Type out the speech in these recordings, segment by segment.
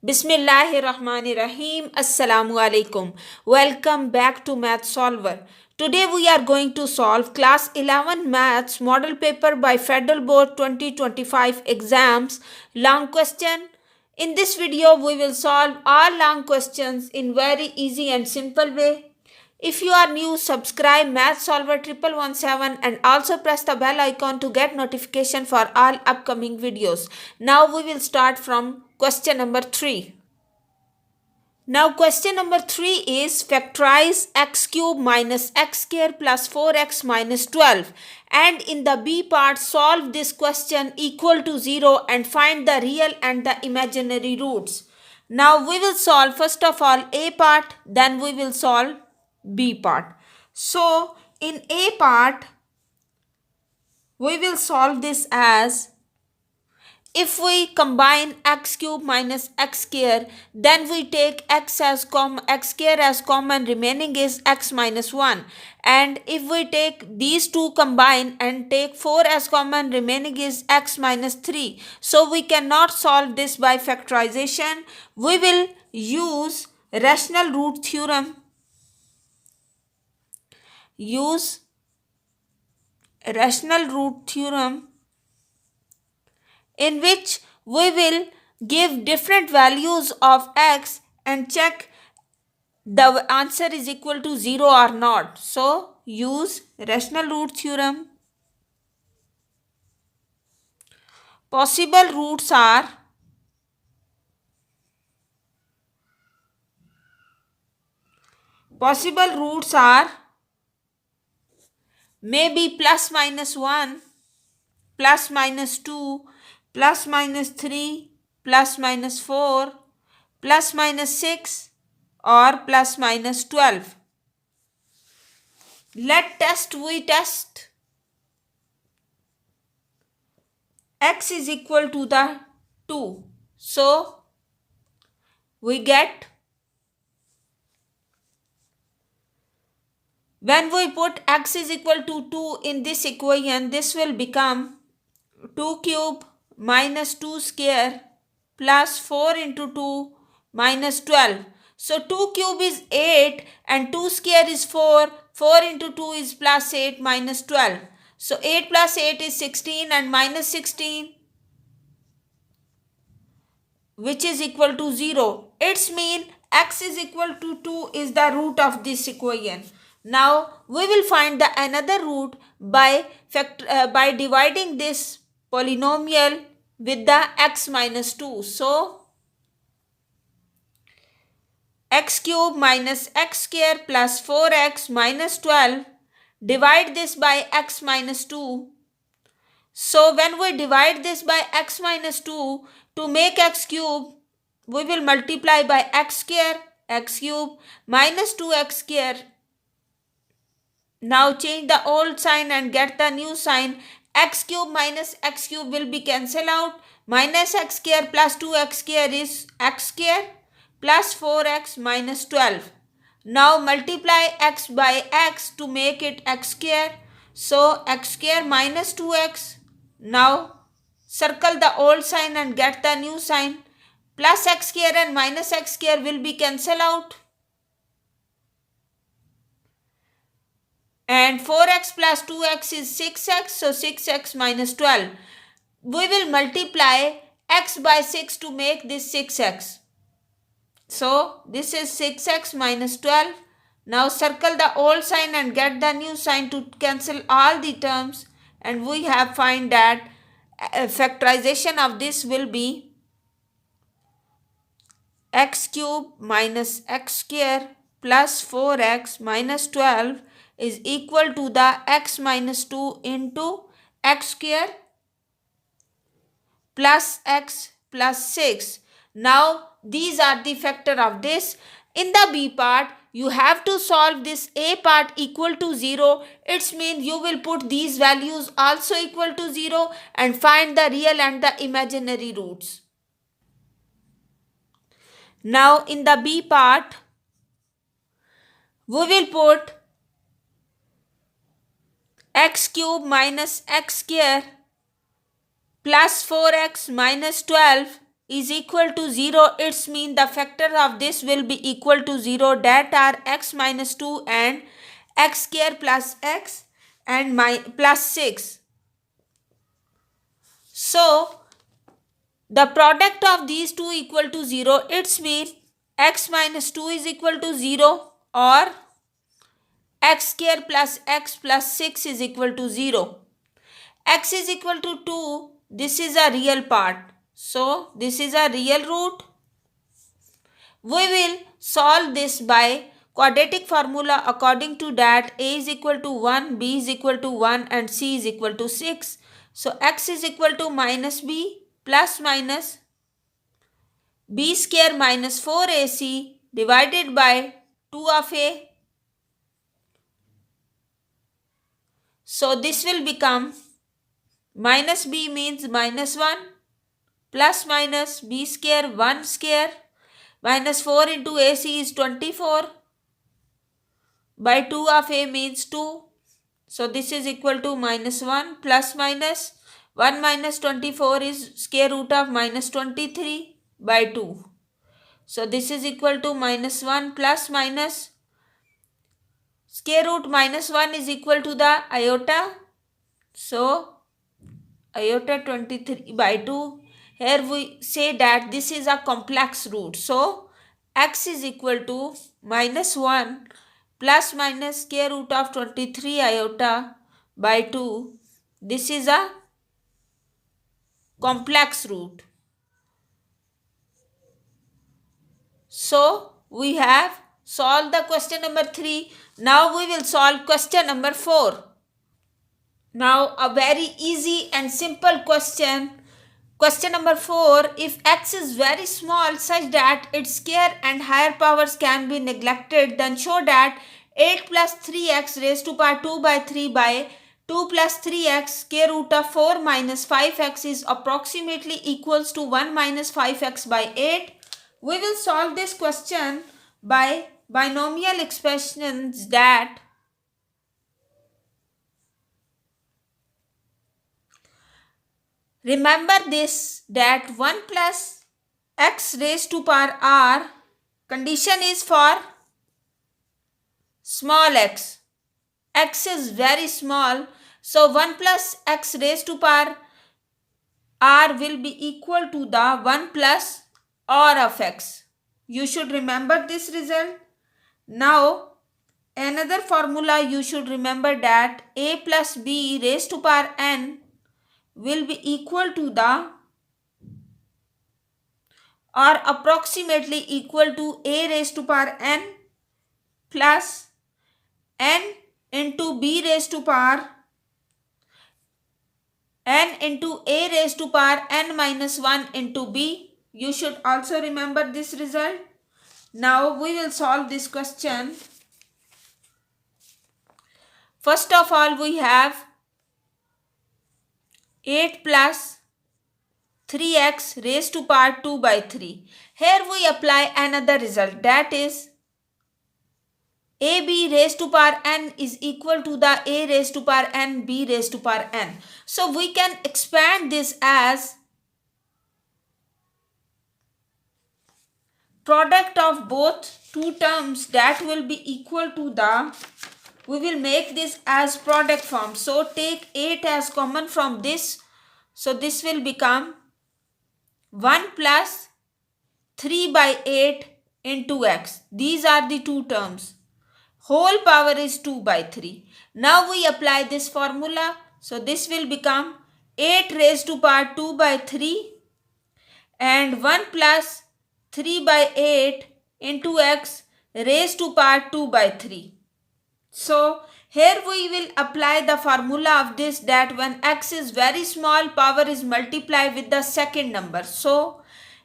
Bismillahirrahmanirrahim. Assalamu alaikum. Welcome back to Math Solver. Today we are going to solve Class 11 Maths Model Paper by Federal Board 2025 exams. Long question. In this video we will solve all long questions in very easy and simple way. If you are new, subscribe Math Solver 1117 and also press the bell icon to get notification for all upcoming videos. Now we will start from question number 3. Now question number 3 is factorize x cube minus x square plus 4x minus 12, and in the B part solve this question equal to 0 and find the real and the imaginary roots. Now we will solve first of all A part, then we will solve B part. So in A part we will solve this as, if we combine x cube minus x square, then we take x square as common, remaining is x minus 1. And if we take these two combine and take 4 as common, remaining is x minus 3. So we cannot solve this by factorization. We will use rational root theorem. Use rational root theorem in which we will give different values of x and check the answer is equal to 0 or not. So use rational root theorem. Possible roots are maybe plus minus 1, plus minus 2, plus minus 3, plus minus 4, plus minus 6 or plus minus 12. We test. X is equal to the 2. So we get, when we put x is equal to 2 in this equation, this will become 2 cube minus 2 square plus 4 into 2 minus 12. So 2 cube is 8 and 2 square is 4. 4 into 2 is plus 8 minus 12. So 8 plus 8 is 16 and minus 16, which is equal to 0. It's mean x is equal to 2 is the root of this equation. Now we will find the another root by dividing this polynomial with the x minus 2. So x cube minus x square plus 4x minus 12, divide this by x minus 2. So when we divide this by x minus 2, to make x cube, we will multiply by x square, x cube minus 2x square. Now change the old sign and get the new sign. X cube minus x cube will be cancelled out. Minus x square plus 2x square is x square plus 4x minus 12. Now multiply x by x to make it x square. So x square minus 2x. Now circle the old sign and get the new sign. Plus x square and minus x square will be cancelled out. And 4x plus 2x is 6x, so 6x minus 12. We will multiply x by 6 to make this 6x. So this is 6x minus 12. Now circle the old sign and get the new sign to cancel all the terms. And we have find that factorization of this will be x cube minus x square plus 4x minus 12 is equal to the x minus 2 into x square plus x plus 6. Now these are the factor of this. In the B part, you have to solve this A part equal to 0. It means you will put these values also equal to 0 and find the real and the imaginary roots. Now in the B part, we will put x cube minus x square plus 4x minus 12 is equal to 0, it's mean the factor of this will be equal to 0, that are x minus 2 and x square plus x and plus 6. So the product of these two equal to 0, it's mean x minus 2 is equal to 0 or x square plus x plus 6 is equal to 0. X is equal to 2, this is a real part. So this is a real root. We will solve this by quadratic formula according to that a is equal to 1, b is equal to 1 and c is equal to 6. So x is equal to minus b plus minus b square minus 4ac divided by 2 of a. So this will become minus b means minus 1 plus minus b square 1 square minus 4 into ac is 24 by 2 of a means 2. So this is equal to minus 1 plus minus 1 minus 24 is square root of minus 23 by 2. So this is equal to minus 1 plus minus square root minus 1 is equal to the iota. So iota 23 by 2. Here we say that this is a complex root. So x is equal to minus 1 plus minus square root of 23 iota by 2. This is a complex root. So we have solved the question number 3. Now we will solve question number 4. Now a very easy and simple question. Question number 4. If x is very small such that its square and higher powers can be neglected, then show that 8 plus 3x raised to power 2 by 3 by 2 plus 3x square root of 4 minus 5x is approximately equals to 1 minus 5x by 8. We will solve this question by binomial expressions that remember this, that 1 plus x raised to power r condition is for small x. X is very small. So 1 plus x raised to power r will be equal to the 1 plus r of x. You should remember this result. Now another formula you should remember, that a plus b raised to power n will be equal to the or approximately equal to a raised to power n plus n into b raised to power n into a raised to power n minus 1 into b. You should also remember this result. Now we will solve this question. First of all, we have 8 plus 3x raised to power 2 by 3. Here we apply another result, that is ab raised to power n is equal to the a raised to power n b raised to power n. So we can expand this as product of both two terms, that will be equal to the, we will make this as product form. So take 8 as common from this. So this will become 1 plus 3 by 8 into x. These are the two terms. Whole power is 2 by 3. Now we apply this formula. So this will become 8 raised to power 2 by 3 and 1 plus 3 by 8 into x raised to power 2 by 3. So here we will apply the formula of this, that when x is very small, power is multiplied with the second number. So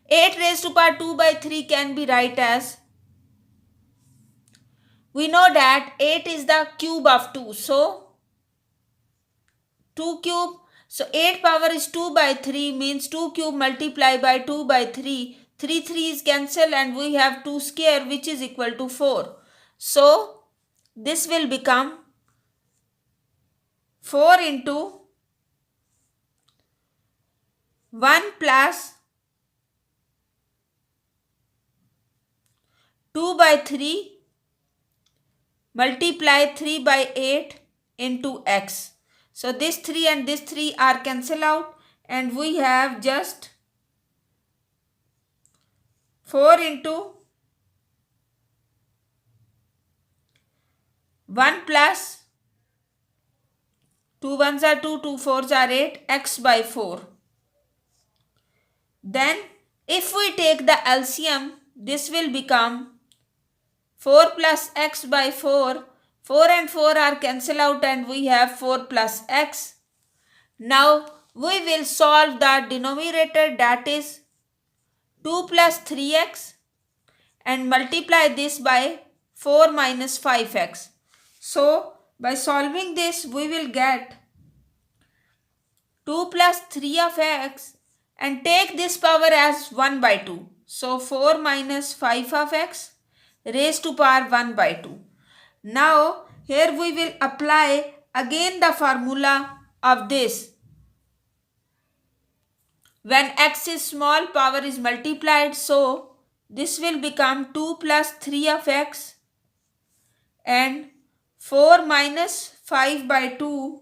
8 raised to power 2 by 3 can be write as, we know that 8 is the cube of 2. So 2 cube. So 8 power is 2 by 3 means 2 cube multiplied by 2 by 3. 3 3's cancel and we have 2 square which is equal to 4. So this will become 4 into 1 plus 2 by 3 multiply 3 by 8 into x. So this 3 and this 3 are cancelled out and we have just 4 into 1 plus 2 ones are 2, 2 fours are 8, x by 4. Then if we take the LCM, this will become 4 plus x by 4. 4 and 4 are cancelled out and we have 4 plus x. Now we will solve the denominator, that is 2 plus 3x, and multiply this by 4 minus 5x. So by solving this we will get 2 plus 3 of x and take this power as 1 by 2. So 4 minus 5 of x raised to power 1 by 2. Now here we will apply again the formula of this. When x is small, power is multiplied, so this will become 2 plus 3 of x and 4 minus 5 by 2.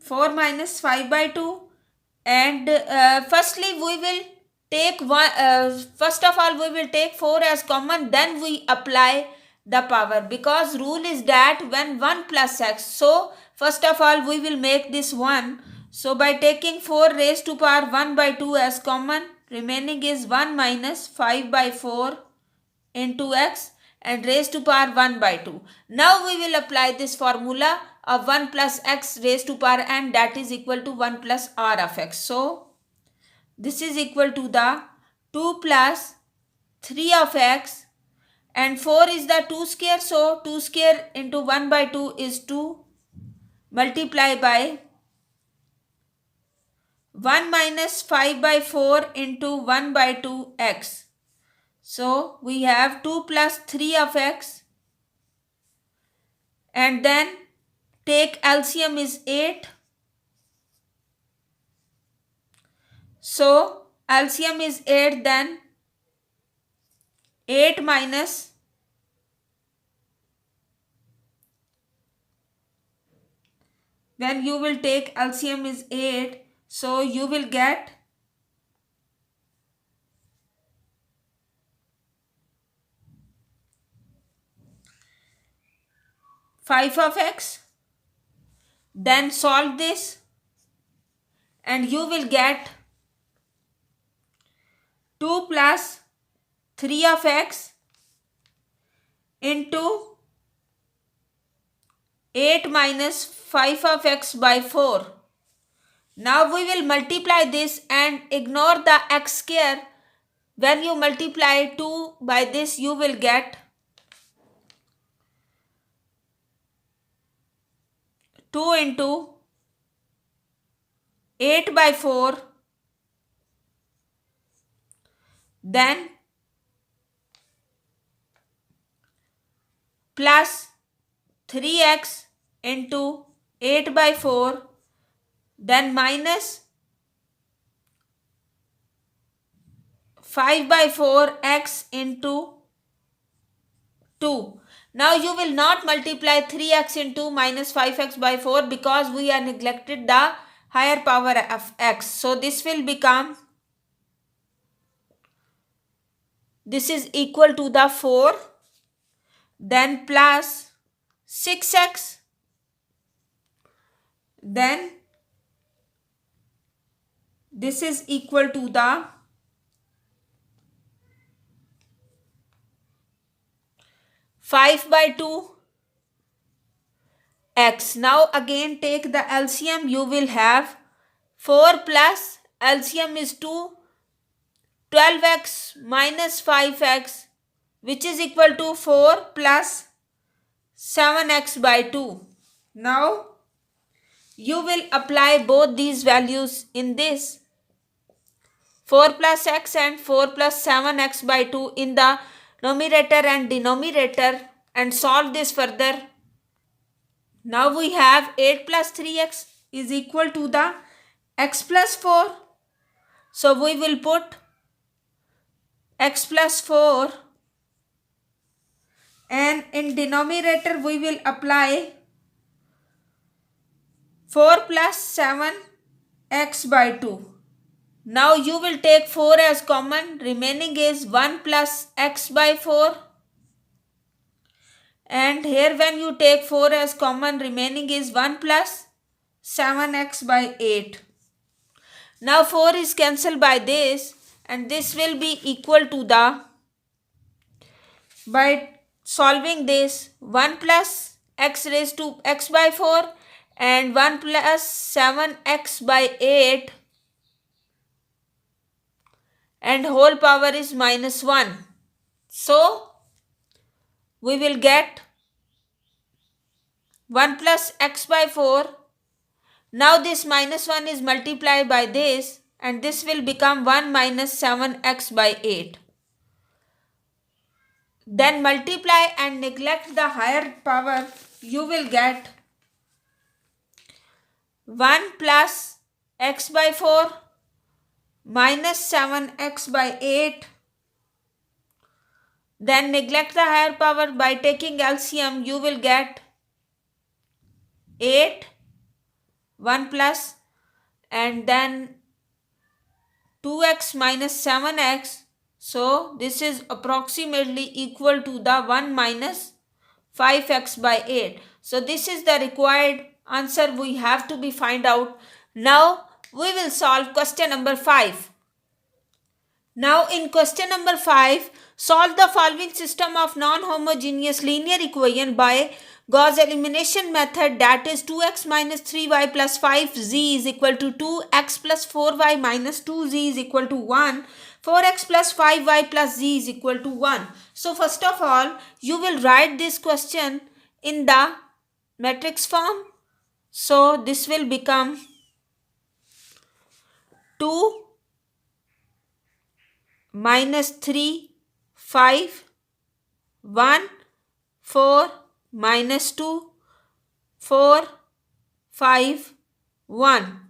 4 minus 5 by 2, and firstly we will take one, first of all we will take 4 as common, then we apply the power, because rule is that when 1 plus x, so first of all we will make this 1. So by taking 4 raised to power 1 by 2 as common, remaining is 1 minus 5 by 4 into x and raised to power 1 by 2. Now we will apply this formula of 1 plus x raised to power n, that is equal to 1 plus r of x. So this is equal to the 2 plus 3 of x, and 4 is the 2 square, so 2 square into 1 by 2 is 2, multiply by 1 minus 5 by 4 into 1 by 2 x. So we have 2 plus 3 of x, and then take LCM is 8. So LCM is 8, then 8 minus when you will take LCM is 8, so you will get 5 of x. Then solve this and you will get 2 plus 3 of x into 8 minus 5 of x by 4. Now we will multiply this and ignore the x square. When you multiply 2 by this, you will get 2 into 8 by 4, then plus 3x into 8 by 4, then minus 5 by 4 x into 2. Now you will not multiply 3x into minus 5x by 4 because we are neglected the higher power of x. So this will become, this is equal to the 4, then plus 6x, then this is equal to the 5 by 2 x. Now again take the LCM, you will have 4 plus LCM is 2, 12x minus 5x, which is equal to 4 plus 7x by 2. Now you will apply both these values in this 4 plus x and 4 plus 7x by 2 in the numerator and denominator and solve this further. Now we have 8 plus 3x is equal to the x plus 4. So we will put x plus 4 and in denominator we will apply 4 plus 7 x by 2. Now you will take 4 as common, remaining is 1 plus x by 4. And here when you take 4 as common, remaining is 1 plus 7x by 8. Now 4 is cancelled by this and this will be equal to the, by solving this, 1 plus x raised to x by 4 and 1 plus 7x by 8 and whole power is minus 1. So we will get 1 plus x by 4. Now this minus 1 is multiplied by this and this will become 1 minus 7x by 8. Then multiply and neglect the higher power, you will get 1 plus x by 4 minus 7x by 8. Then neglect the higher power, by taking LCM you will get 8, 1 plus, and then 2x minus 7x. So this is approximately equal to the 1 minus 5x by 8. So this is the required answer we have to be find out. Now we will solve question number 5. Now in question number 5, solve the following system of non-homogeneous linear equation by Gauss elimination method, that is 2x minus 3y plus 5z is equal to 2, x plus 4y minus 2z is equal to 1, 4x plus 5y plus z is equal to 1. So first of all, you will write this question in the matrix form. So this will become 2 minus 3, 5, 1, 4, minus 2, 4, 5, 1,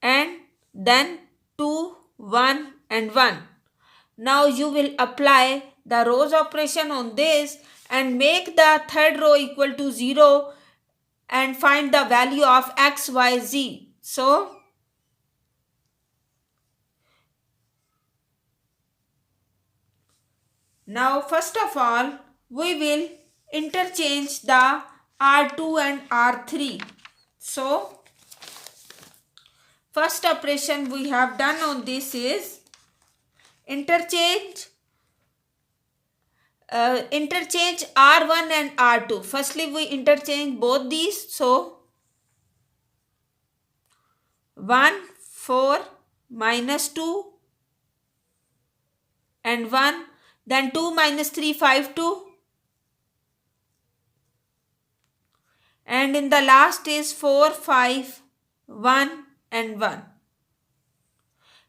and then 2, 1 and 1. Now you will apply the rows operation on this and make the third row equal to 0 and find the value of x, y, z. So now first of all we will interchange the R2 and R3. So first operation we have done on this is interchange R1 and R2. Firstly we interchange both these. So 1, 4 minus 2 and 1, then 2 minus 3, 5, 2. And in the last is 4, 5, 1 and 1.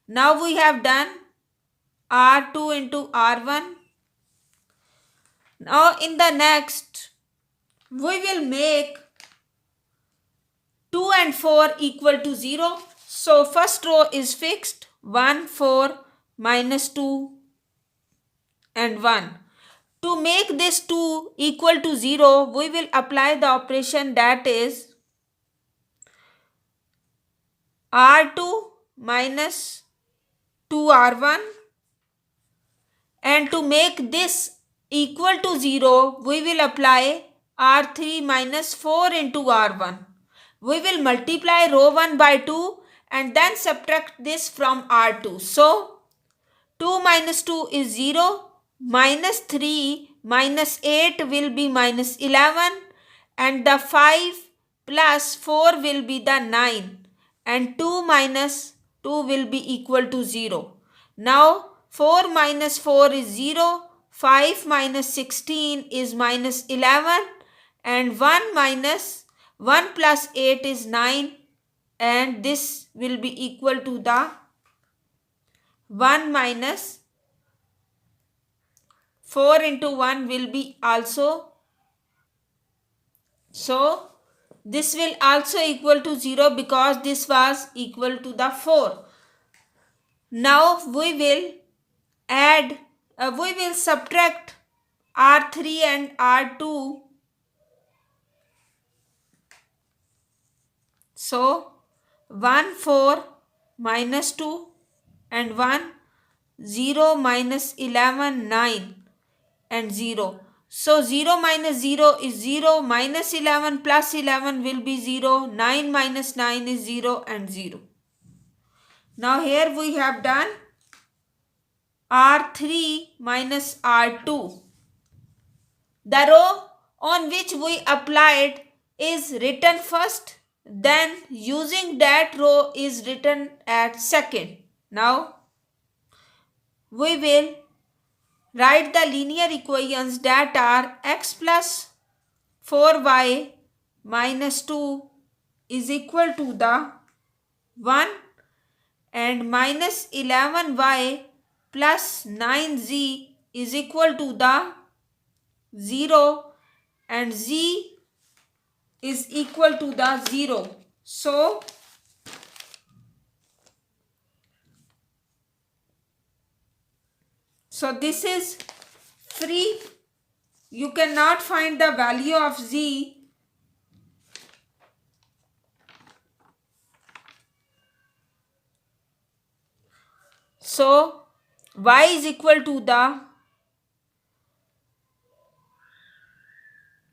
Now we have done R2 into R1. Now in the next we will make 2 and 4 equal to 0. So first row is fixed, 1, 4 minus 2 and 1. To make this 2 equal to 0, we will apply the operation, that is R2 minus 2R1, and to make this equal to 0, we will apply R3 minus 4 into R1. We will multiply row 1 by 2 and then subtract this from R2. So 2 minus 2 is 0. Minus 3 minus 8 will be minus 11, and the 5 plus 4 will be the 9, and 2 minus 2 will be equal to 0. Now 4 minus 4 is 0, 5 minus 16 is minus 11, and 1 minus 1 plus 8 is 9, and this will be equal to the 1 minus 4 into 1 will be also, so this will also equal to 0 because this was equal to the 4. Now we will add, we will subtract R3 and R2. So 1 4 minus 2 and 1 0 minus 11 9 and 0. So 0 minus 0 is 0, minus 11 plus 11 will be 0, 9 minus 9 is 0 and 0. Now here we have done R3 minus R2. The row on which we applied is written first, then using that row is written at second. Now we will write the linear equations that are x plus 4y minus 2 is equal to the 1 and minus 11y plus 9z is equal to the 0 and z is equal to the 0. So this is free. You cannot find the value of z. So y is equal to the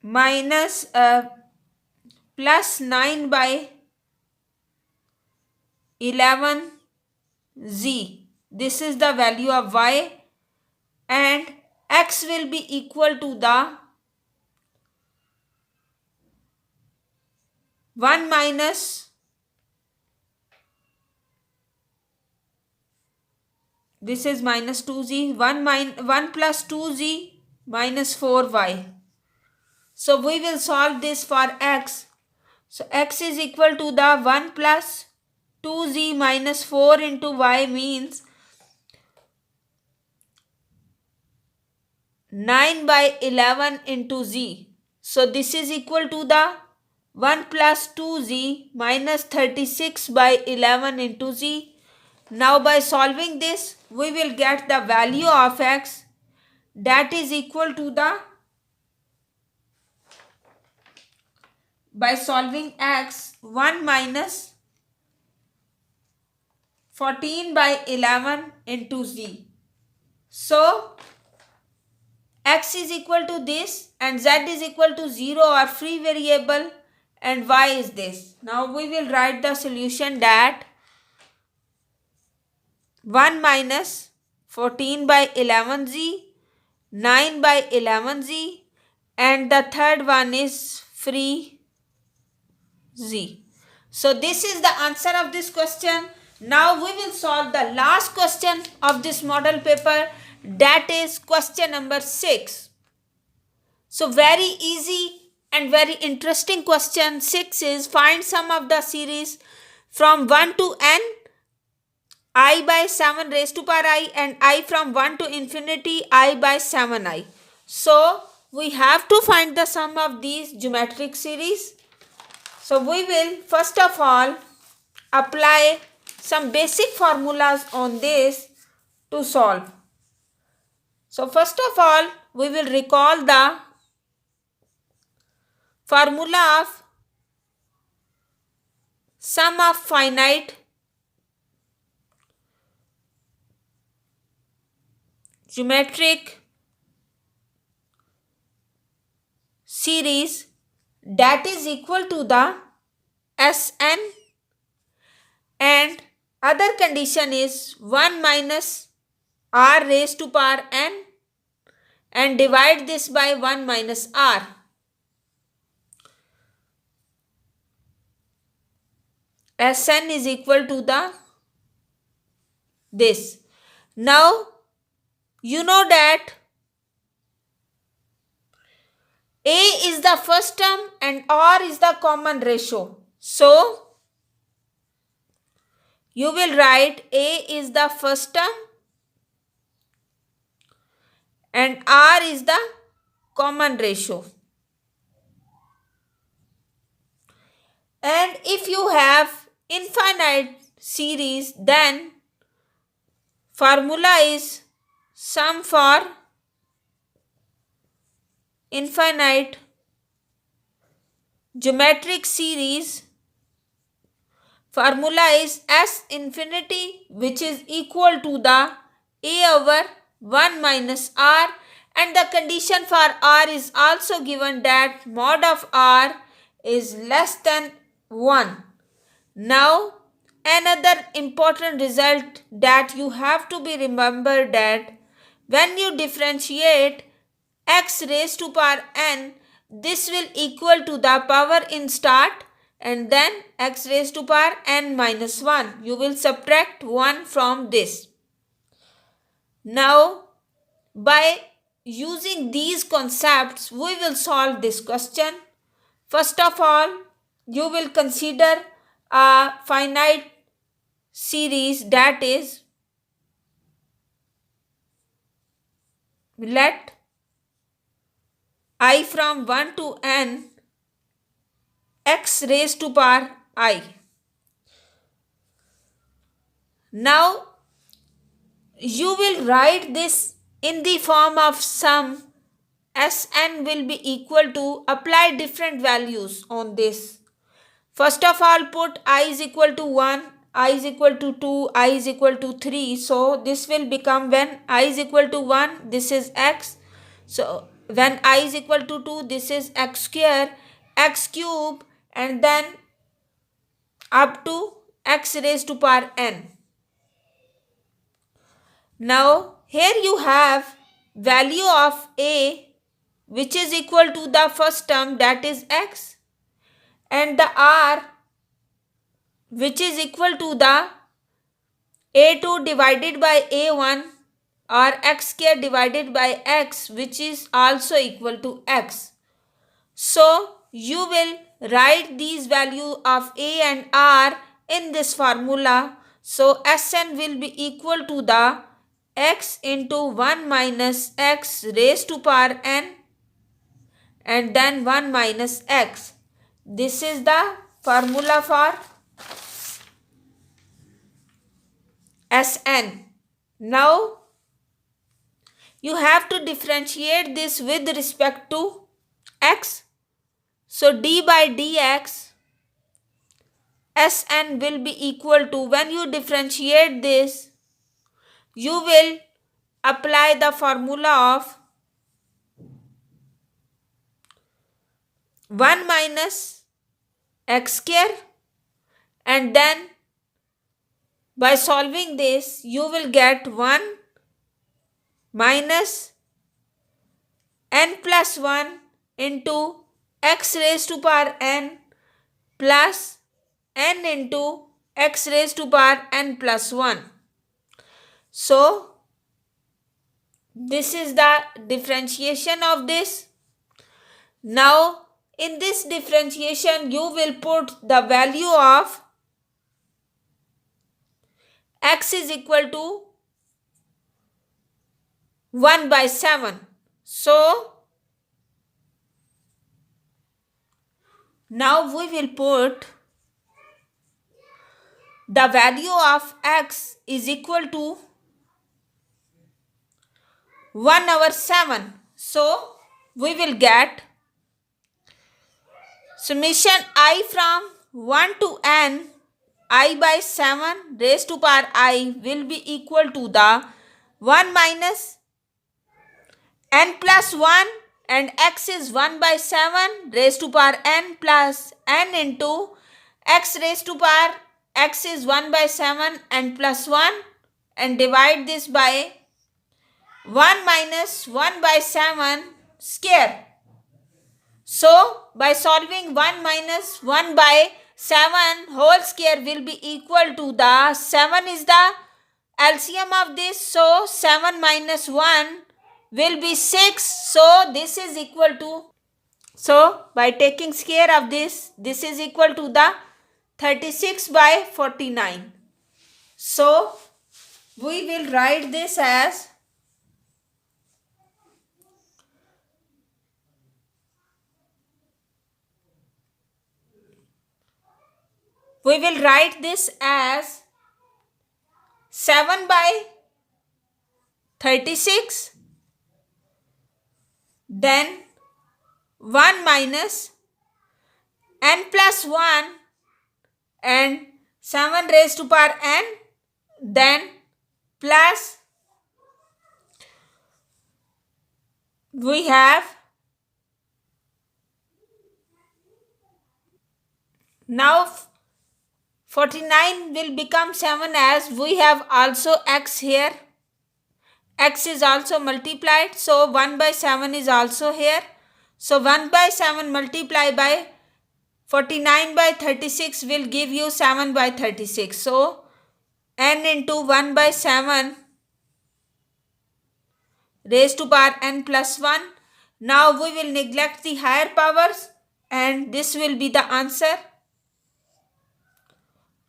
minus plus 9 by 11 z. This is the value of y, and x will be equal to the 1 minus, this is minus 2z, 1 plus 2z minus 4y. So we will solve this for x. So x is equal to the 1 plus 2z minus 4 into y means 9 by 11 into z. So this is equal to the 1 plus 2z minus 36 by 11 into z. Now by solving this, we will get the value of x, that is equal to the, by solving x, 1 minus 14 by 11 into z. So x is equal to this and z is equal to 0 or free variable, and y is this. Now we will write the solution that 1 minus 14 by 11z, 9 by 11z, and the third one is free z. So this is the answer of this question. Now we will solve the last question of this model paper, that is question number 6. So very easy and very interesting question. 6 is find sum of the series from 1 to n, I by 7 raised to power I, and I from 1 to infinity I by 7i. So we have to find the sum of these geometric series. So we will first of all apply some basic formulas on this to solve. So first of all, we will recall the formula of sum of finite geometric series, that is equal to the Sn, and other condition is 1 minus r raised to power n, and divide this by 1 minus r. Sn is equal to the this. Now you know that A is the first term and R is the common ratio. So you will write A is the first term and R is the common ratio. And if you have infinite series, then Formula is sum for infinite geometric series. Formula is S infinity, which is equal to the A over 1 minus R, and the condition for R is also given that mod of R is less than 1. Now, another important result that you have to be remembered that when you differentiate x raised to power n, this will equal to the power in start and then x raised to power n minus 1. You will subtract 1 from this. Now, by using these concepts, we will solve this question. First of all, you will consider a finite series, that is, let I from 1 to n x raised to power I. Now, you will write this in the form of sum. Sn will be equal to, apply different values on this. First of all, put I is equal to 1, I is equal to 2, I is equal to 3. So, this will become, when I is equal to 1, this is x. So, when I is equal to 2, this is x square, x cube, and then up to x raised to power n. Now, here you have value of a, which is equal to the first term, that is x, and the r, which is equal to the a2 divided by a1, or x square divided by x, which is also equal to x. So, you will write these values of a and r in this formula. So, Sn will be equal to the x into 1 minus x raised to power n and then 1 minus x. This is the formula for Sn. Now, you have to differentiate this with respect to x. So, d by dx, Sn will be equal to, when you differentiate this, you will apply the formula of 1 minus x square, and then by solving this, you will get 1 minus n plus 1 into x raised to power n plus n into x raised to power n plus 1. So, this is the differentiation of this. Now, in this differentiation, you will put the value of x is equal to 1 by 7. So, now we will put the value of x is equal to 1 over 7. So, we will get summation I from 1 to n, I by 7 raised to power I will be equal to the 1 minus n plus 1, and x is 1 by 7 raised to power n plus n into x raised to power x is 1 by 7 and plus 1, and divide this by 1 minus 1 by 7 square. So, by solving 1 minus 1 by 7 whole square will be equal to the 7 is the LCM of this. So, 7 minus 1 will be 6. So, this is equal to, so by taking square of this is equal to the 36 by 49. So, we will write this as we will write this as 7 by 36, then 1 minus n plus 1 and 7 raised to power n, then plus we have now 49 will become 7 as we have also x here. X is also multiplied, so 1 by 7 is also here. So 1 by 7 multiplied by 49 by 36 will give you 7 by 36. So n into 1 by 7 raised to power n plus 1. Now we will neglect the higher powers and this will be the answer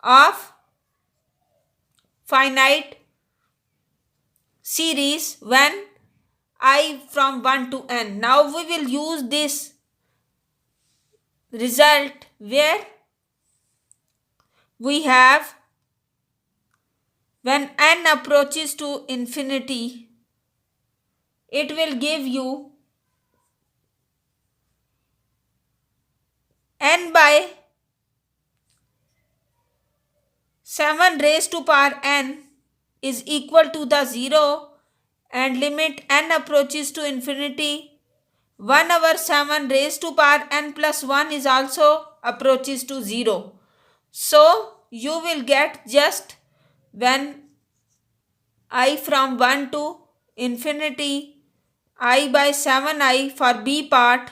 of finite series when I from 1 to n. Now we will use this result where we have when n approaches to infinity, it will give you n by 7 raised to power n is equal to the 0 and limit n approaches to infinity 1 over 7 raised to power n plus 1 is also approaches to 0. So you will get just when I from 1 to infinity I by 7I for B part,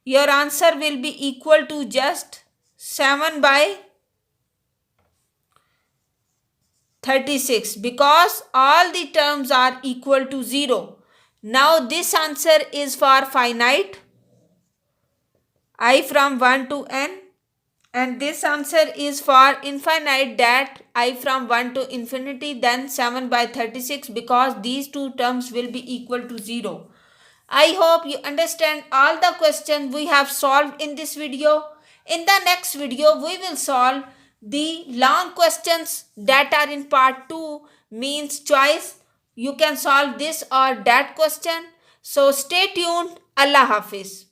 your answer will be equal to just 7 by 36 because all the terms are equal to 0. Now this answer is for finite I from 1 to n and this answer is for infinite that I from 1 to infinity then 7 by 36 because these two terms will be equal to 0. I hope you understand all the questions we have solved in this video. In the next video, we will solve the long questions that are in part 2 means choice. You can solve this or that question. So stay tuned. Allah Hafiz.